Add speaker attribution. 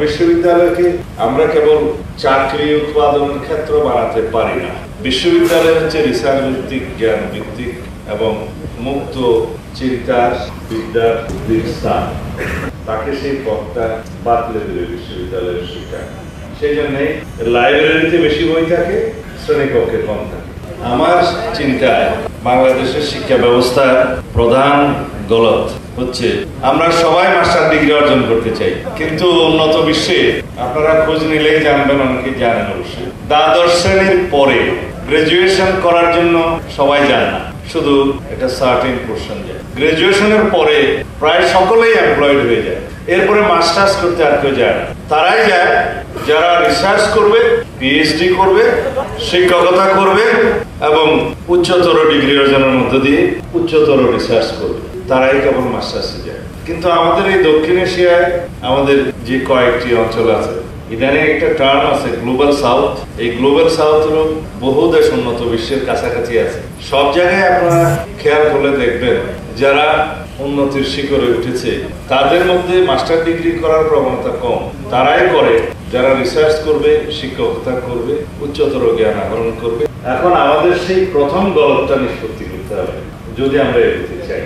Speaker 1: বিশ্ববিদ্যালয়কে আমরা কেবল চাকরি উৎপাদনের ক্ষেত্র বানাতে পারি না। বিশ্ববিদ্যালয় হচ্ছে রিসার্চ ভিত্তিক, জ্ঞান ভিত্তিক এবং মুক্ত চিন্তার বিদ্যার স্থান। তাকে সেই পথটা বাতলে দেবে বিশ্ববিদ্যালয়ের শিক্ষা। সেই জন্যে লাইব্রেরিতে বেশি বই থাকে, শ্রেণীকক্ষে কম থাকে। আমার চিন্তায় বাংলাদেশের শিক্ষা ব্যবস্থার প্রধান গলত হচ্ছে আমরা সবাই মাস্টার ডিগ্রি অর্জন করতে চাই, কিন্তু উন্নত বিশ্বে আপনারা খোঁজ নিলেই জানবেন, অনেকে জানেন অবশ্যই, দ্বাদশ শ্রেণীর পরে গ্রাজুয়েশন করার জন্য সবাই যায় না, শুধু একটা সার্টেন পোর্শন যায়। গ্রাজুয়েশনের পরে প্রায় সকলেই এমপ্লয়েড হয়ে যায়, এরপরে মাস্টার্স করতে আর কেউ যায় না। তারাই যায় যারা রিসার্চ করবে, পিএইচডি করবে, শিক্ষকতা করবে এবং উচ্চতর ডিগ্রি অর্জনের মধ্য দিয়ে উচ্চতর রিসার্চ করবে, তারাই কেবল মাস্টার্সে যায়। কিন্তু আমাদের এই দক্ষিণ এশিয়ায় আমাদের যে কয়েকটি অঞ্চল আছে, ইদানিং একটা টার্ম আছে গ্লোবাল সাউথ। এই গ্লোবাল সাউথ হলো বহু দেশ উন্নত বিশ্বের কাছাকাছি আছে। সব জায়গায় আপনারা খেয়াল করলে দেখবেন যারা উন্নতির শিখরে উঠেছে তাদের মধ্যে মাস্টার ডিগ্রি করার প্রবণতা কম। তারাই করে যারা রিসার্চ করবে, শিক্ষকতা করবে, উচ্চতর জ্ঞান আহরণ করবে। এখন আমাদের সেই প্রথম গলতটা নিষ্পত্তি করতে হবে যদি আমরা এগোতে চাই।